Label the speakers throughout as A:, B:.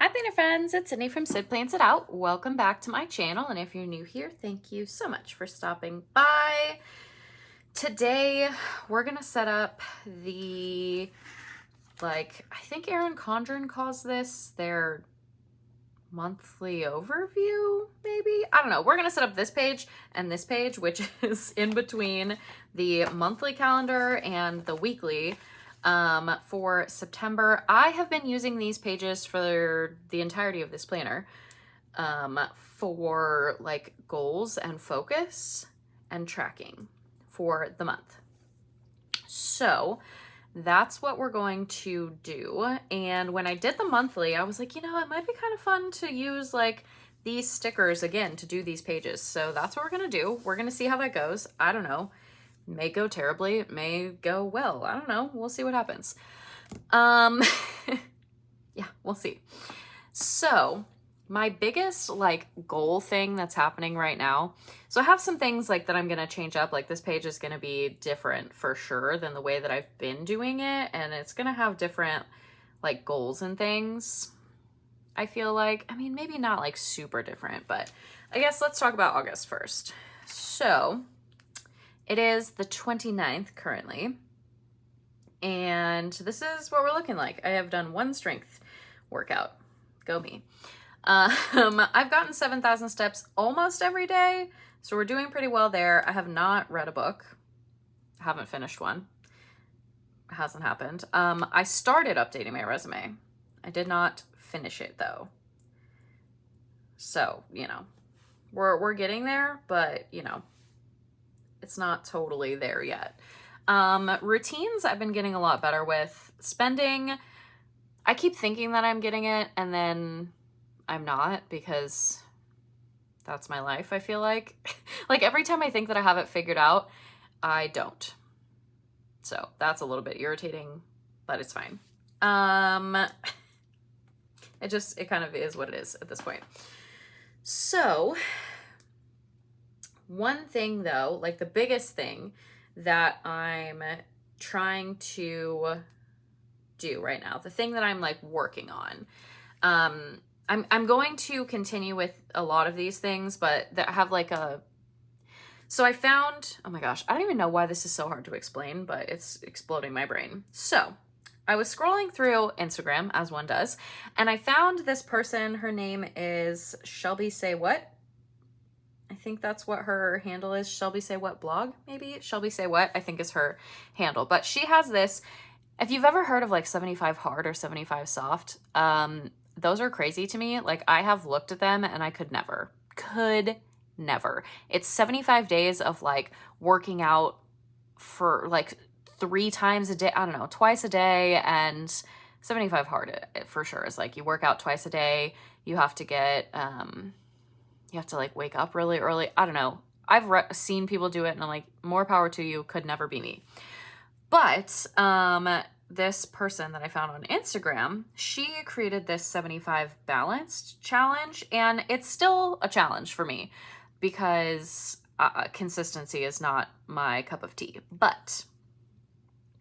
A: Hi planner friends, it's Sydney from Sid Plans It Out. Welcome back to my channel, and if you're new here, thank you so much for stopping by. Today we're gonna set up the, I think Erin Condren calls this their monthly overview, maybe? I don't know. We're gonna set up this page and this page, which is in between the monthly calendar and the weekly. For September. I have been using these pages for the entirety of this planner for like goals and focus and tracking for the month. So that's what we're going to do. And when I did the monthly, I was like, you know, it might be kind of fun to use like these stickers again to do these pages. So that's what we're going to do. We're going to see how that goes. I don't know. May go terribly, it may go well. I don't know. We'll see what happens. Yeah, we'll see. So my biggest like goal thing that's happening right now. So I have some things like that I'm going to change up. Like this page is going to be different for sure than the way that I've been doing it. And it's going to have different like goals and things. I feel like, I mean, maybe not like super different, but I guess let's talk about August first. So it is the 29th currently, and this is what we're looking like. I have done one strength workout. Go me. I've gotten 7,000 steps almost every day, so we're doing pretty well there. I have not read a book. I haven't finished one. It hasn't happened. I started updating my resume. I did not finish it though. So, you know, we're getting there, but you know, it's not totally there yet. Routines I've been getting a lot better with. Spending, I keep thinking that I'm getting it and then I'm not, because that's my life, I feel like. Like every time I think that I have it figured out, I don't. So that's a little bit irritating, but it's fine. It kind of is what it is at this point. So one thing though, like the biggest thing that I'm trying to do right now, the thing that I'm like working on, I'm going to continue with a lot of these things, but that have like so I found, oh my gosh, I don't even know why this is so hard to explain, but it's exploding my brain. So I was scrolling through Instagram as one does, and I found this person. Her name is Shelby Say What. I think that's what her handle is. Shelby Say What blog, maybe? Shelby Say What, I think is her handle. But she has this, if you've ever heard of like 75 hard or 75 soft, those are crazy to me. Like I have looked at them and I could never. It's 75 days of like working out for like 3 times a day. I don't know, twice a day. And 75 hard for sure is like you work out twice a day. You have to get, you have to like wake up really early. I don't know. I've seen people do it and I'm like, more power to you, could never be me. But this person that I found on Instagram, she created this 75 balanced challenge, and it's still a challenge for me because consistency is not my cup of tea, but,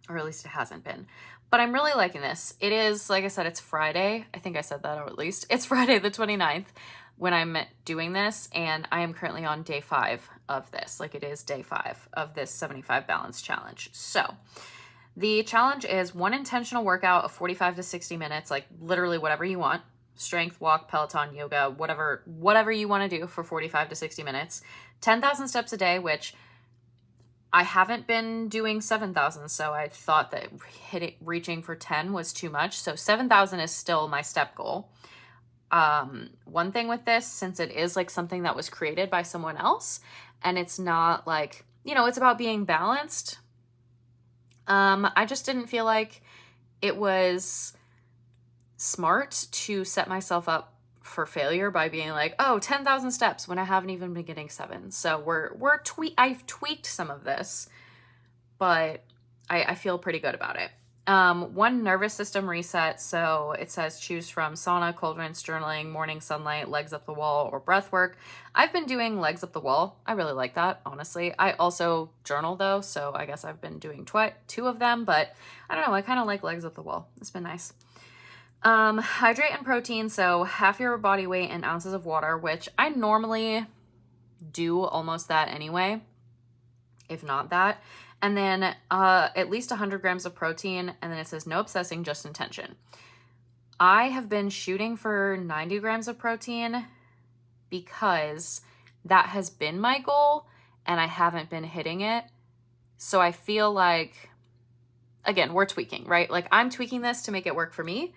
A: or at least it hasn't been. But I'm really liking this. It is, like I said, it's Friday. I think I said that, or at least it's Friday the 29th. When I'm doing this, and I am currently on day 5 of this. Like it is day 5 of this 75 balance challenge. So the challenge is one intentional workout of 45 to 60 minutes, like literally whatever you want. Strength, walk, Peloton, yoga, whatever you want to do for 45 to 60 minutes. 10,000 steps a day, which I haven't been doing 7,000. So I thought that reaching for 10 was too much. So 7,000 is still my step goal. One thing with this, since it is like something that was created by someone else and it's not like, you know, it's about being balanced. I just didn't feel like it was smart to set myself up for failure by being like, oh, 10,000 steps when I haven't even been getting 7. So I've tweaked some of this, but I feel pretty good about it. One nervous system reset. So it says choose from sauna, cold rinse, journaling, morning sunlight, legs up the wall, or breath work. I've been doing legs up the wall. I really like that, honestly. I also journal though, so I guess I've been doing 2 of them, but I don't know. I kind of like legs up the wall. It's been nice. Hydrate and protein, so half your body weight in ounces of water, which I normally do almost that anyway, if not that. And then at least 100 grams of protein, and then it says no obsessing, just intention. I have been shooting for 90 grams of protein because that has been my goal and I haven't been hitting it. So I feel like, again, we're tweaking, right? Like I'm tweaking this to make it work for me.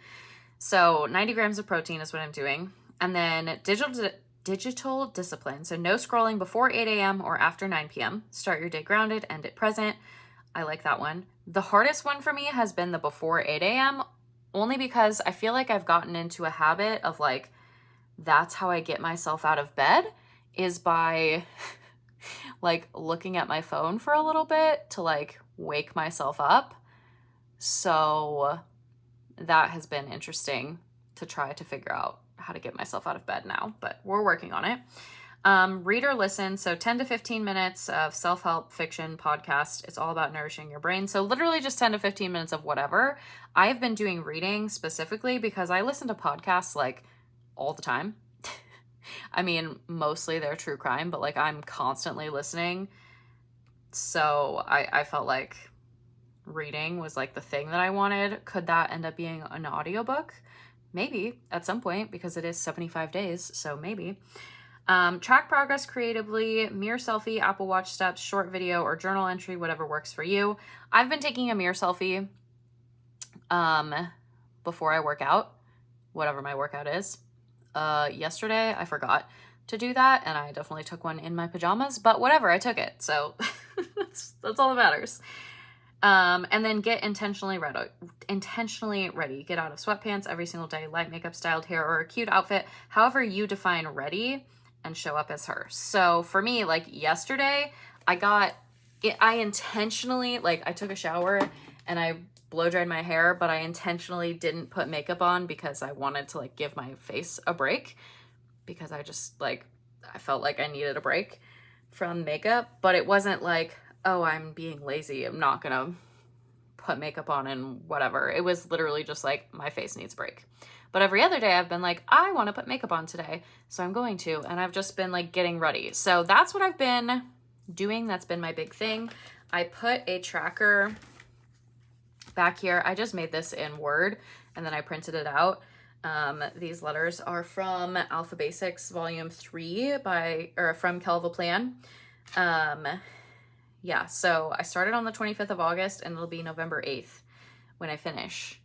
A: So 90 grams of protein is what I'm doing. And then digital discipline. So no scrolling before 8 a.m. or after 9 p.m. Start your day grounded, end it present. I like that one. The hardest one for me has been the before 8 a.m. only because I feel like I've gotten into a habit of like, that's how I get myself out of bed, is by like looking at my phone for a little bit to like wake myself up. So that has been interesting to try to figure out how to get myself out of bed now, but we're working on it. Read or listen. So 10 to 15 minutes of self-help fiction podcast. It's all about nourishing your brain. So literally just 10 to 15 minutes of whatever. I have been doing reading specifically because I listen to podcasts like all the time. I mean, mostly they're true crime, but like I'm constantly listening. So I felt like reading was like the thing that I wanted. Could that end up being an audiobook? Maybe at some point, because it is 75 days. So maybe. Track progress creatively, mirror selfie, Apple Watch steps, short video, or journal entry, whatever works for you. I've been taking a mirror selfie before I work out, whatever my workout is. Yesterday I forgot to do that, and I definitely took one in my pajamas, but whatever, I took it. So that's all that matters. And then get intentionally ready. Get out of sweatpants every single day, light makeup, styled hair, or a cute outfit, however you define ready, and show up as her. So for me, like yesterday, I intentionally, like I took a shower and I blow dried my hair, but I intentionally didn't put makeup on because I wanted to like give my face a break, because I just like, I felt like I needed a break from makeup. But it wasn't like, oh, I'm being lazy, I'm not gonna put makeup on and whatever. It was literally just like, my face needs a break. But every other day I've been like, I want to put makeup on today, so I'm going to. And I've just been like getting ready. So that's what I've been doing. That's been my big thing. I put a tracker back here. I just made this in Word and then I printed it out. These letters are from Alpha Basics Volume 3 from LifePlanner. Yeah, so I started on the 25th of August and it'll be November 8th when I finish,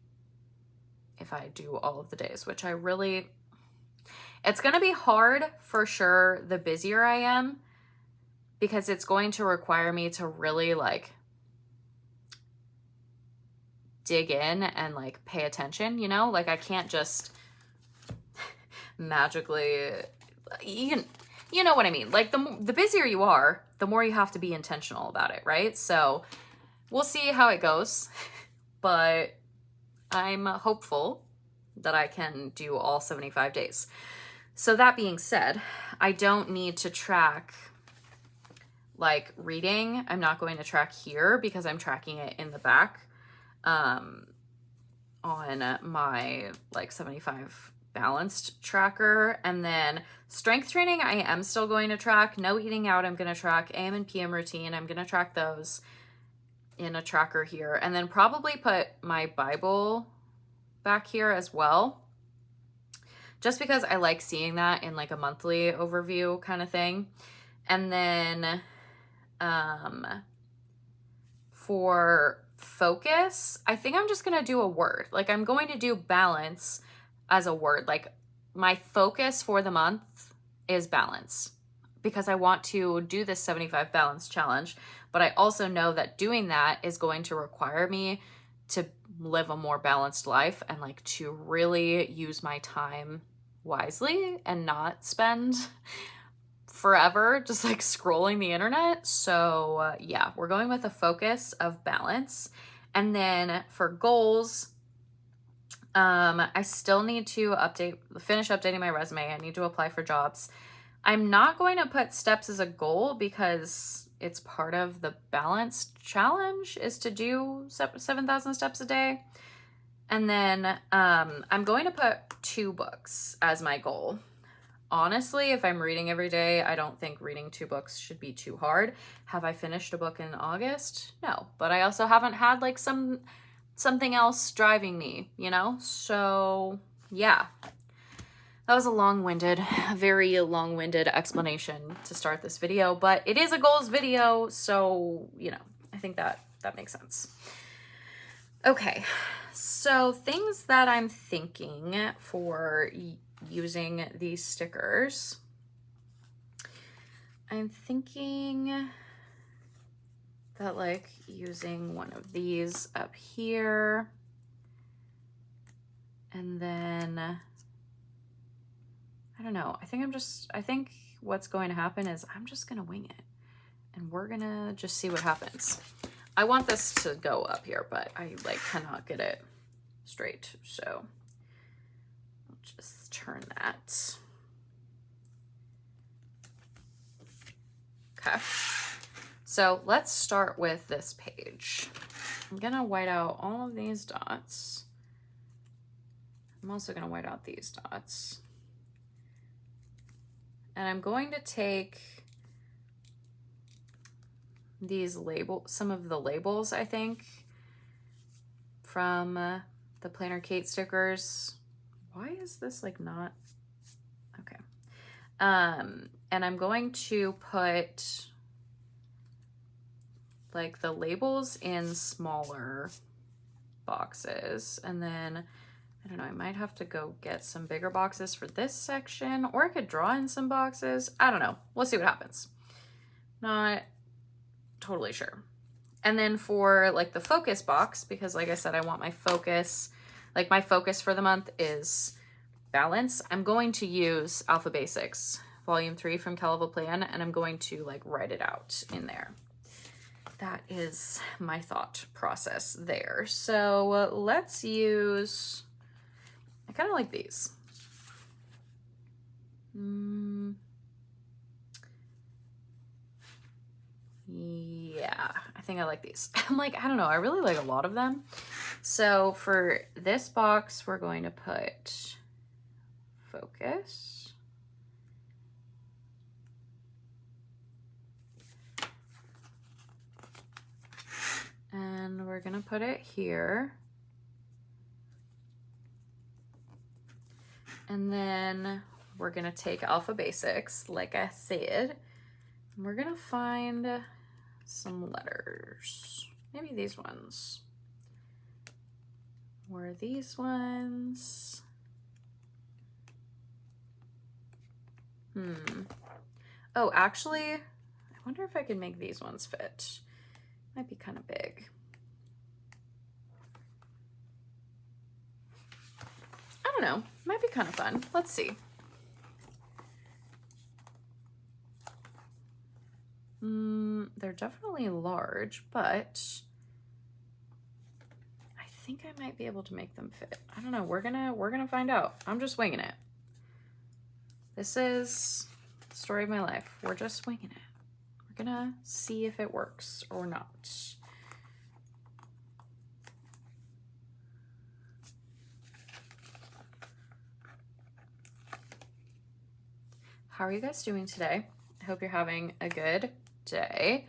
A: if I do all of the days, which it's going to be hard for sure the busier I am, because it's going to require me to really like dig in and like pay attention, you know? Like I can't just magically, you know what I mean? Like the busier you are, the more you have to be intentional about it, right? So we'll see how it goes, but I'm hopeful that I can do all 75 days. So that being said, I don't need to track like reading. I'm not going to track here because I'm tracking it in the back on my like 75 balanced tracker. And then strength training, I am still going to track. No eating out, I'm going to track. AM and PM routine, I'm going to track those in a tracker here. And then probably put my Bible back here as well, just because I like seeing that in like a monthly overview kind of thing. And then for focus, I think I'm just going to do a word. Like I'm going to do balance as a word. Like my focus for the month is balance, because I want to do this 75 balance challenge, but I also know that doing that is going to require me to live a more balanced life and like to really use my time wisely and not spend forever just like scrolling the internet. So yeah, we're going with a focus of balance. And then for goals, I still need to finish updating my resume. I need to apply for jobs. I'm not going to put steps as a goal because it's part of the balanced challenge is to do 7,000 steps a day. And then I'm going to put 2 books as my goal. Honestly, if I'm reading every day, I don't think reading 2 books should be too hard. Have I finished a book in August? No, but I also haven't had like something else driving me, you know? So yeah, that was a very long-winded explanation to start this video, but it is a goals video, so, you know, I think that makes sense. Okay, so things that I'm thinking for using these stickers. I'm thinking that like using one of these up here, and then I don't know, I think what's going to happen is I'm just gonna wing it and we're gonna just see what happens. I want this to go up here, but I like cannot get it straight, so I'll just turn that. Okay, so let's start with this page. I'm gonna white out all of these dots. I'm also gonna white out these dots. And I'm going to take these some of the labels, I think, from the Planner Kate stickers. Why is this like not, okay. And I'm going to put like the labels in smaller boxes, and then I don't know, I might have to go get some bigger boxes for this section, or I could draw in some boxes. I don't know. We'll see what happens. Not totally sure. And then for like the focus box, because like I said, I want my focus, like my focus for the month is balance. I'm going to use Alpha Basics Volume 3 from Calivo Plan, and I'm going to like write it out in there. That is my thought process there. So let's use, I kind of like these. Yeah, I think I like these. I'm like, I don't know, I really like a lot of them. So for this box, we're going to put focus. And we're gonna put it here. And then we're gonna take Alpha Basics, like I said, and we're gonna find some letters. Maybe these ones. Or these ones. Oh, actually, I wonder if I can make these ones fit. Might be kind of big. I don't know, might be kind of fun. Let's see. They're definitely large, but I think I might be able to make them fit. I don't know, we're gonna find out. I'm just winging it. This is the story of my life. We're just winging it. We're gonna see if it works or not. How are you guys doing today? I hope you're having a good day.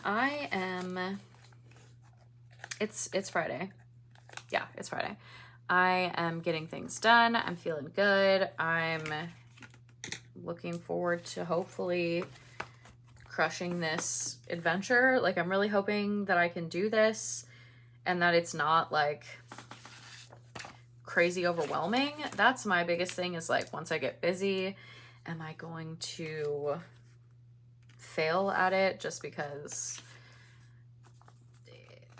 A: I am, it's Friday. Yeah, it's Friday. I am getting things done. I'm feeling good. I'm looking forward to hopefully crushing this adventure. Like, I'm really hoping that I can do this and that it's not like crazy overwhelming. That's my biggest thing, is like, once I get busy, am I going to fail at it just because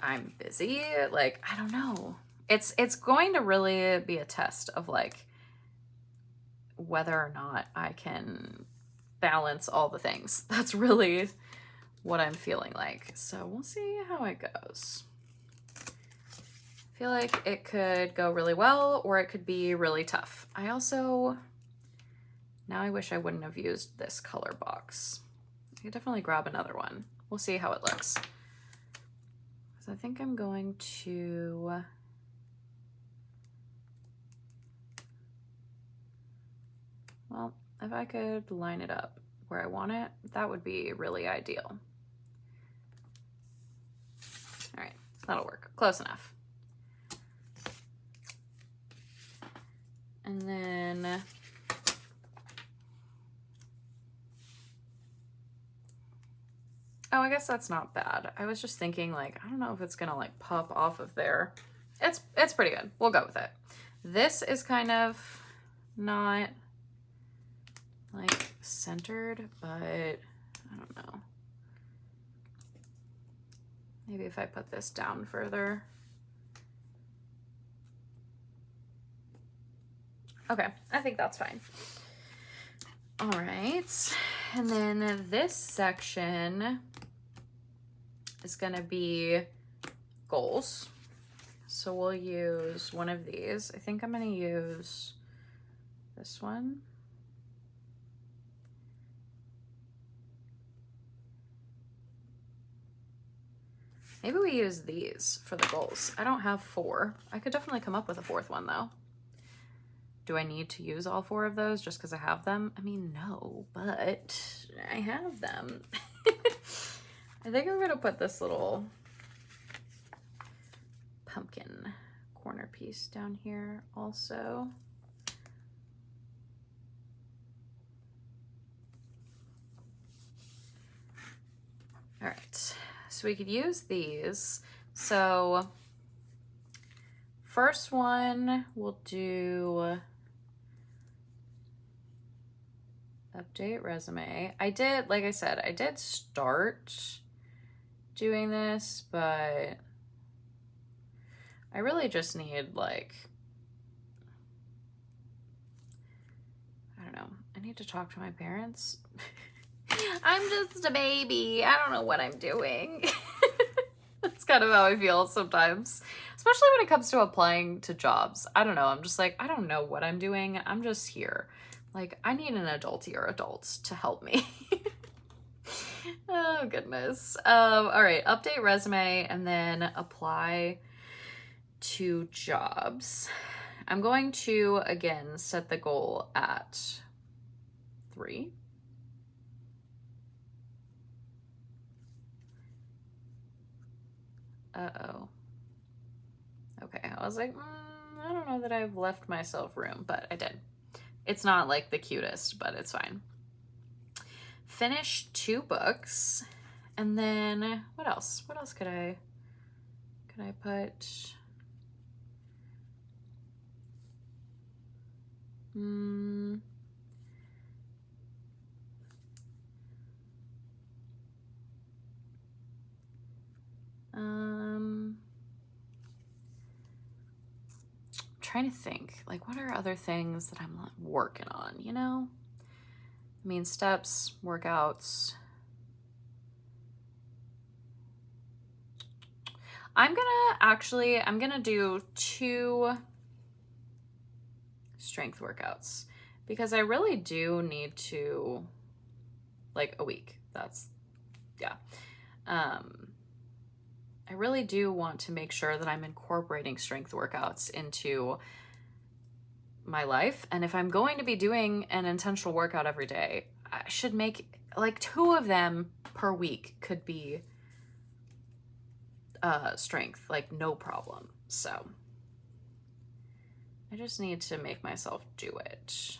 A: I'm busy? Like, I don't know. It's going to really be a test of like whether or not I can balance all the things. That's really what I'm feeling like. So we'll see how it goes. I feel like it could go really well, or it could be really tough. I also, now I wish I wouldn't have used this color box. I could definitely grab another one. We'll see how it looks. So I think I'm going to well, if I could line it up where I want it, that would be really ideal. All right, that'll work. Close enough. And then oh, I guess that's not bad. I was just thinking, like, I don't know if it's gonna like pop off of there. It's pretty good. We'll go with it. This is kind of not like centered, but I don't know. Maybe if I put this down further. Okay, I think that's fine. All right, and then this section is gonna be goals. So we'll use one of these. I think I'm gonna use this one. Maybe we use these for the goals. I don't have 4. I could definitely come up with a 4th one though. Do I need to use all 4 of those just because I have them? I mean, no, but I have them. I think I'm gonna put this little pumpkin corner piece down here also. All right, so we could use these. So first one we'll do update resume. I did, like I said, I did start doing this, but I really just need like, I don't know, I need to talk to my parents. I'm just a baby. I don't know what I'm doing. That's kind of how I feel sometimes, especially when it comes to applying to jobs. I don't know. I'm just like, I don't know what I'm doing. I'm just here. Like, I need an adultier adult to help me. Oh, goodness. All right. Update resume and then apply to jobs. I'm going to, again, set the goal at 3. Uh-oh. Okay, I was like, I don't know that I've left myself room, but I did. It's not like the cutest, but it's fine. Finish 2 books. And then what else? What else could I put? Trying to think, like, what are other things that I'm working on, you know? I mean, steps, workouts. I'm gonna do 2 strength workouts because I really do need to, like, a week. That's, yeah. I really do want to make sure that I'm incorporating strength workouts into my life. And if I'm going to be doing an intentional workout every day, I should make like 2 of them per week could be strength, like no problem. So I just need to make myself do it.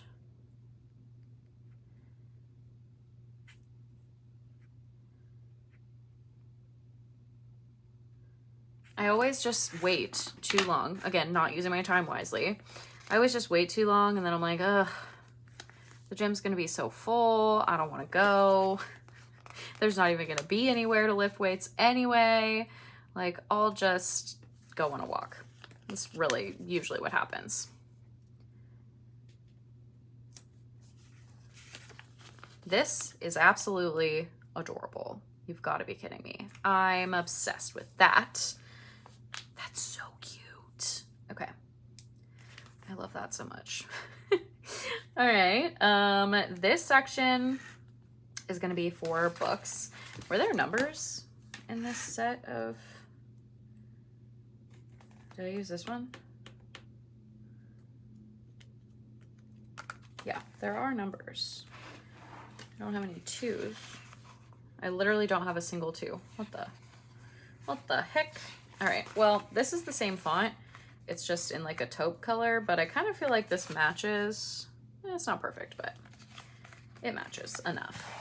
A: I always just wait too long. Again, not using my time wisely. I always just wait too long and then I'm like, ugh, the gym's gonna be so full. I don't wanna go. There's not even gonna be anywhere to lift weights anyway. Like, I'll just go on a walk. That's really usually what happens. This is absolutely adorable. You've got to be kidding me. I'm obsessed with that. That's so cute. Okay. I love that so much. All right. This section is going to be for books. Were there numbers in this set of Did I use this one? Yeah, there are numbers. I don't have any 2s. I literally don't have a single 2. What the heck? All right, well, this is the same font. It's just in like a taupe color, but I kind of feel like this matches. It's not perfect, but it matches enough.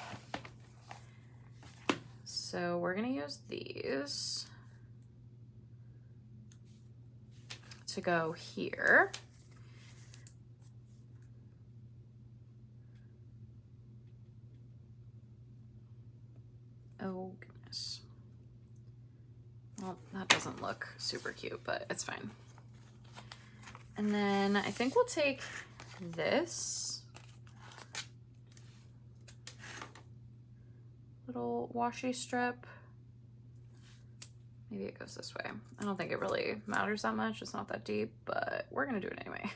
A: So we're gonna use these to go here. Oh goodness. Well, that doesn't look super cute, but it's fine. And then I think we'll take this little washi strip. Maybe it goes this way. I don't think it really matters that much. It's not that deep, but we're gonna do it anyway.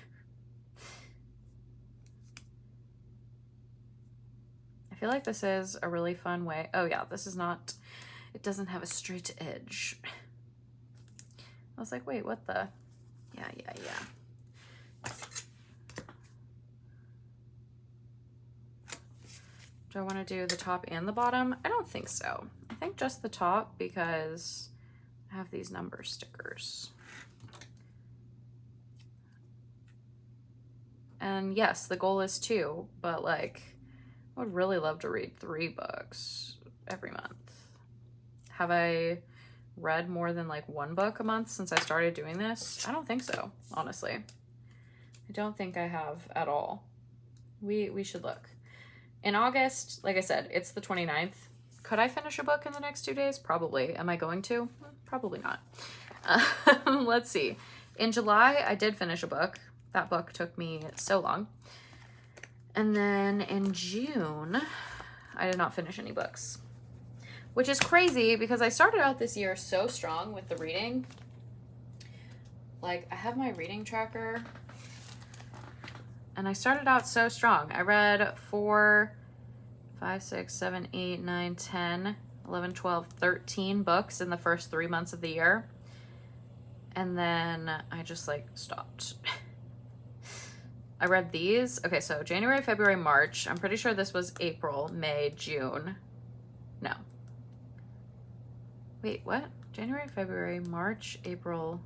A: I feel like this is a really fun way. Oh yeah, this is not, it doesn't have a straight edge. I was like, wait, what the? Yeah. Do I want to do the top and the bottom? I don't think so. I think just the top because I have these number stickers. And yes, the goal is 2, but like, I would really love to read 3 books every month. Have I read more than like 1 book a month since I started doing this? I don't think so, honestly. I don't think I have at all. We should look. In August, like I said, it's the 29th. Could I finish a book in the next 2 days? Probably. Am I going to? Probably not. Let's see. In July, I did finish a book. That book took me so long. And then in June, I did not finish any books, which is crazy because I started out this year so strong with the reading. Like, I have my reading tracker and I started out so strong. I read 4, 5, 6, 7, 8, 9, 10, 11, 12, 13 books in the first 3 months of the year. And then I just like stopped. I read these. Okay, so January, February, March. I'm pretty sure this was April, May, June. No. Wait, what? January, February, March, April.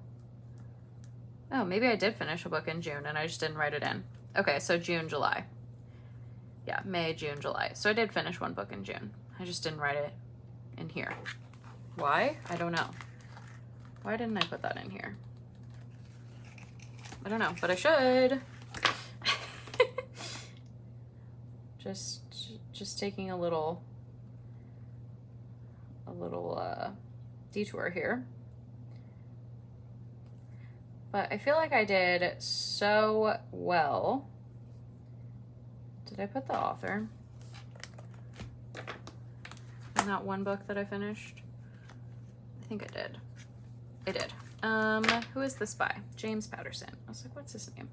A: Oh, maybe I did finish a book in June and I just didn't write it in. Okay, so June, July. Yeah, May, June, July. So I did finish 1 book in June. I just didn't write it in here. Why? I don't know. Why didn't I put that in here? I don't know, but I should. Just taking a little detour here. But I feel like I did so well. Did I put the author in that 1 book that I finished? I think I did. I did. Who is this by? James Patterson. I was like, what's his name?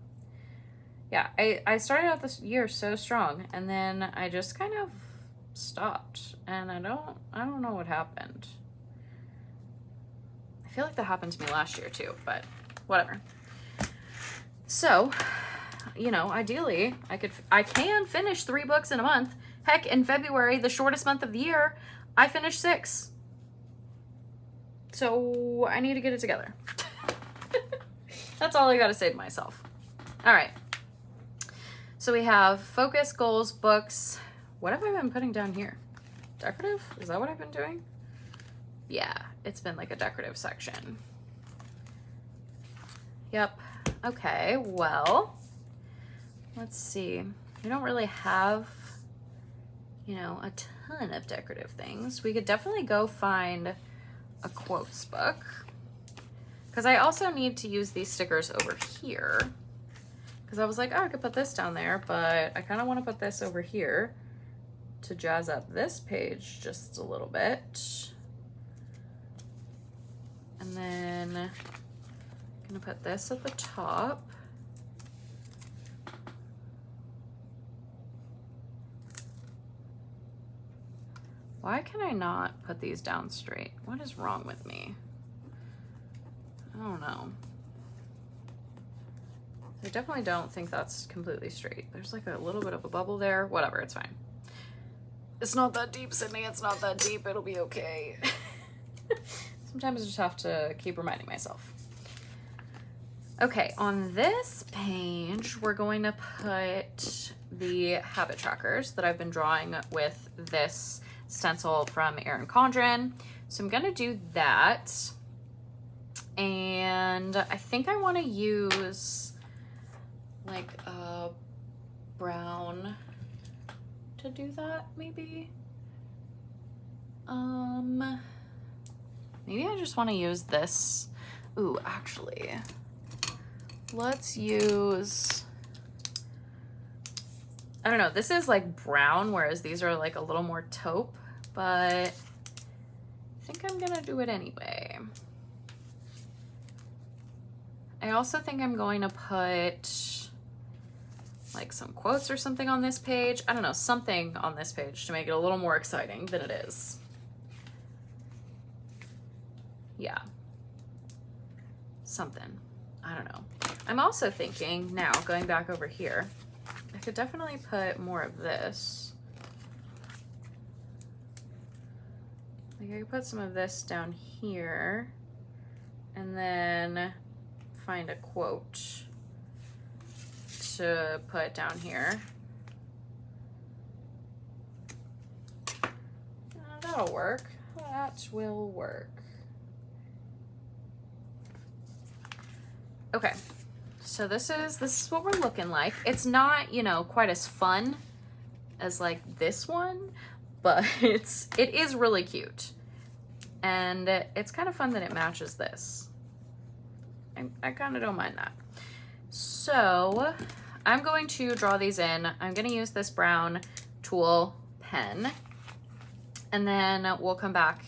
A: Yeah, I started out this year so strong and then I just kind of stopped and I don't know what happened. I feel like that happened to me last year too, but whatever. So, you know, ideally I can finish 3 books in a month. Heck, in February, the shortest month of the year, I finished 6. So I need to get it together. That's all I got to say to myself. All right. So we have focus, goals, books. What have I been putting down here? Decorative? Is that what I've been doing? Yeah, it's been like a decorative section. Yep. Okay, well, let's see. We don't really have, you know, a ton of decorative things. We could definitely go find a quotes book because I also need to use these stickers over here because I was like, oh, I could put this down there, but I kind of want to put this over here to jazz up this page just a little bit. And then I'm gonna put this at the top. Why can I not put these down straight? What is wrong with me? I don't know. I definitely don't think that's completely straight. There's like a little bit of a bubble there. Whatever, it's fine. It's not that deep, Sydney. It's not that deep. It'll be okay. Sometimes I just have to keep reminding myself. Okay, on this page, we're going to put the habit trackers that I've been drawing with this stencil from Erin Condren. So I'm gonna do that. And I think I wanna use like a brown to do that, maybe. Maybe I just wanna use this. Ooh, actually, let's use, I don't know, this is like brown, whereas these are like a little more taupe, but I think I'm gonna do it anyway. I also think I'm going to put like some quotes or something on this page. I don't know, something on this page to make it a little more exciting than it is. Yeah. Something. I don't know. I'm also thinking now, going back over here, I could definitely put more of this. Like I could put some of this down here and then find a quote to put down here. That'll work. That will work. Okay, so this is what we're looking like. It's not, you know, quite as fun as like this one, but it is really cute. And it's kind of fun that it matches this. I kind of don't mind that. So I'm going to draw these in. I'm going to use this brown tulle pen, and then we'll come back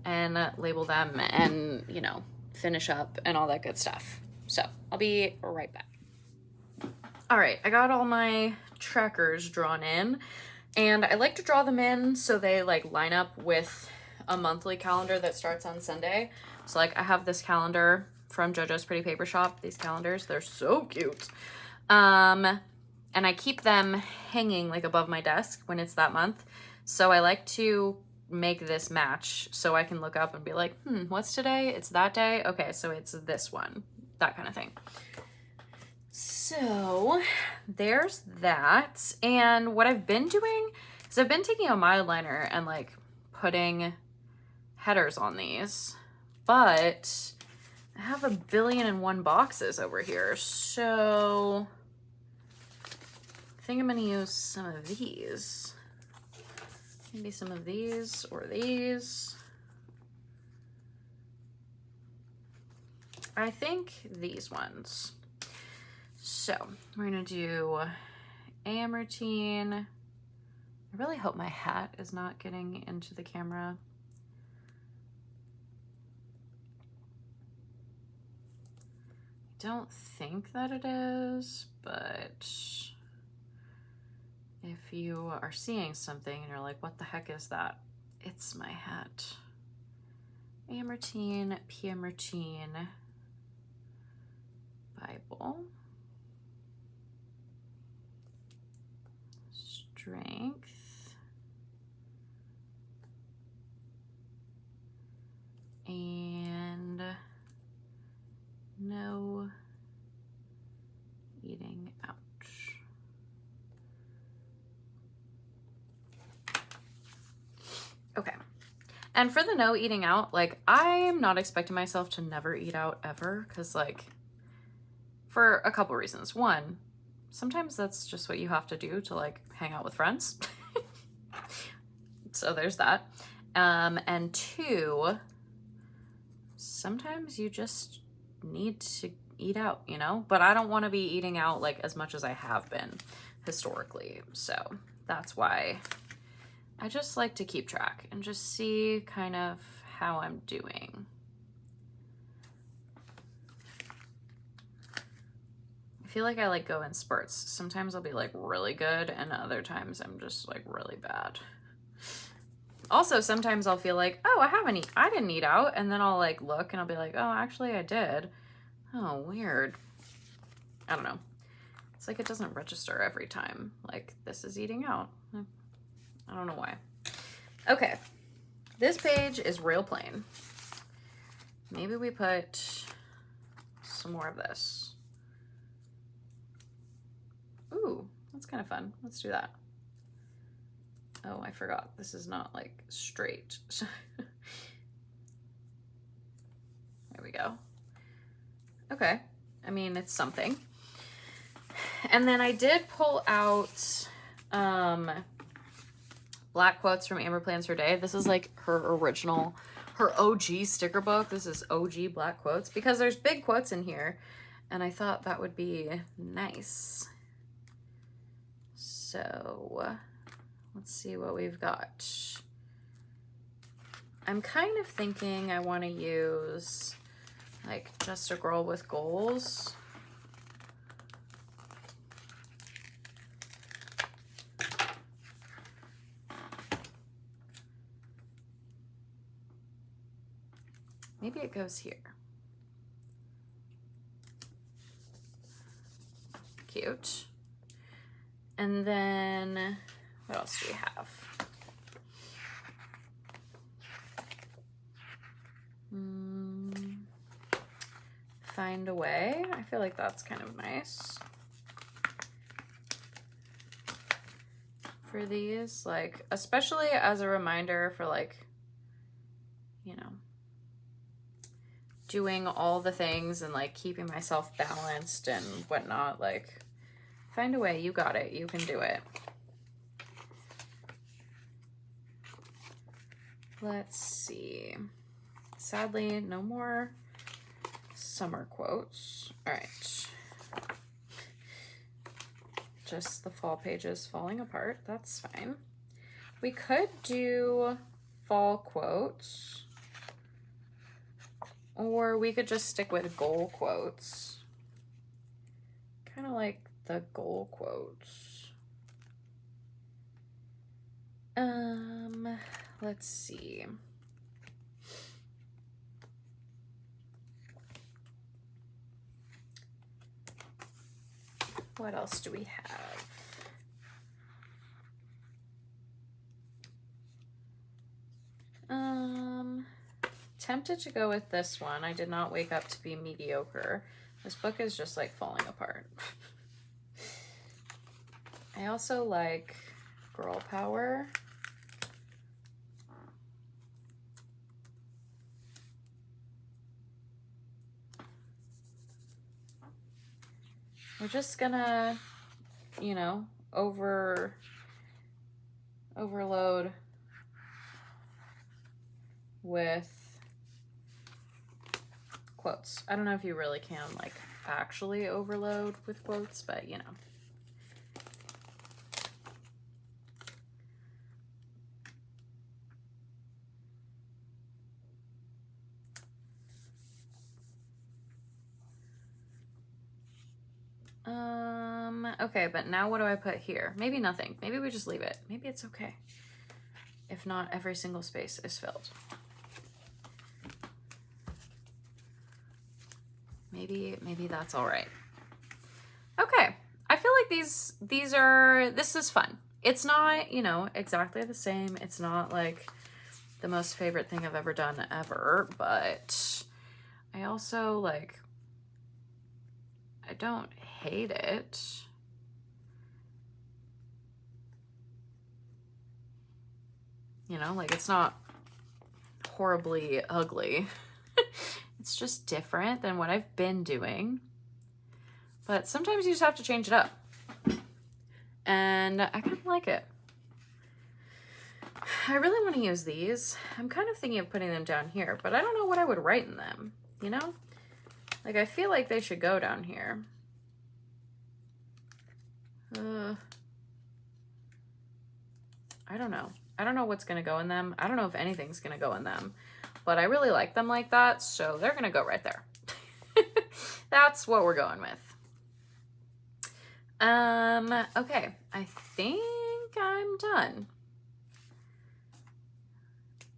A: and label them and, you know, finish up and all that good stuff. So I'll be right back. All right, I got all my trackers drawn in, and I like to draw them in so they like line up with a monthly calendar that starts on Sunday. So like I have this calendar from JoJo's Pretty Paper Shop. These calendars, they're so cute. And I keep them hanging like above my desk when it's that month. So I like to make this match so I can look up and be like, what's today? It's that day. Okay, so it's this one, that kind of thing. So there's that. And what I've been doing is I've been taking a mild liner and like putting headers on these, but I have 1,000,000,001 boxes over here. So I think I'm gonna use some of these. Maybe some of these or these. I think these ones. So we're gonna do AM routine. I really hope my hat is not getting into the camera. Don't think that it is, but if you are seeing something and you're like, what the heck is that? It's my hat. AM routine, PM routine, Bible, strength, and no eating out. Okay. And for the no eating out, like I'm not expecting myself to never eat out ever, because like for a couple reasons. One, sometimes that's just what you have to do to like hang out with friends. So there's that. And two, sometimes you just need to eat out, you know, but I don't want to be eating out like as much as I have been historically. So that's why I just like to keep track and just see kind of how I'm doing. I feel like I like go in spurts. Sometimes I'll be like really good and other times I'm just like really bad. Also, sometimes I'll feel like, oh, I didn't eat out. And then I'll like look and I'll be like, oh, actually I did. Oh, weird. I don't know. It's like it doesn't register every time. Like, this is eating out. I don't know why. Okay. This page is real plain. Maybe we put some more of this. Ooh, that's kind of fun. Let's do that. Oh, I forgot. This is not like straight. There we go. Okay. I mean, it's something. And then I did pull out black quotes from Amber Plans Her Day. This is like her original, her OG sticker book. This is OG black quotes because there's big quotes in here. And I thought that would be nice. So let's see what we've got. I'm kind of thinking I want to use like Just a Girl with Goals. Maybe it goes here. Cute. And then what else do we have? Find a Way. I feel like that's kind of nice. For these, like, especially as a reminder for like, you know, doing all the things and like keeping myself balanced and whatnot. Like, find a way. You got it. You can do it. Let's see. Sadly, no more summer quotes. All right. Just the fall pages falling apart. That's fine. We could do fall quotes. Or we could just stick with goal quotes. Kind of like the goal quotes. Let's see. What else do we have? Tempted to go with this one. I did not wake up to be mediocre. This book is just like falling apart. I also like Girl Power. We're just gonna, you know, overload with quotes. I don't know if you really can like actually overload with quotes, but you know. Okay, but now what do I put here? Maybe nothing. Maybe we just leave it. Maybe it's okay if not every single space is filled. Maybe that's all right. Okay, I feel like this is fun. It's not, you know, exactly the same. It's not like the most favorite thing I've ever done ever, but I also like, I don't hate it. You know, like it's not horribly ugly. It's just different than what I've been doing. But sometimes you just have to change it up. And I kind of like it. I really want to use these. I'm kind of thinking of putting them down here, but I don't know what I would write in them, you know? Like, I feel like they should go down here. I don't know. I don't know what's going to go in them. I don't know if anything's going to go in them. But I really like them like that, so they're going to go right there. That's what we're going with. Okay. I think I'm done.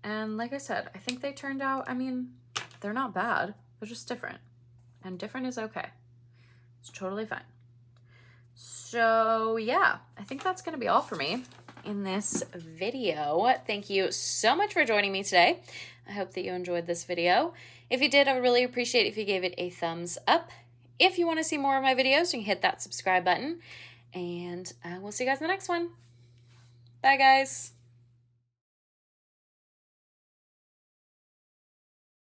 A: And like I said, I think they turned out, I mean, they're not bad. They're just different. And different is okay. It's totally fine. So yeah, I think that's going to be all for me in this video. Thank you so much for joining me today. I hope that you enjoyed this video. If you did, I would really appreciate if you gave it a thumbs up. If you want to see more of my videos, you can hit that subscribe button. And we'll see you guys in the next one. Bye, guys.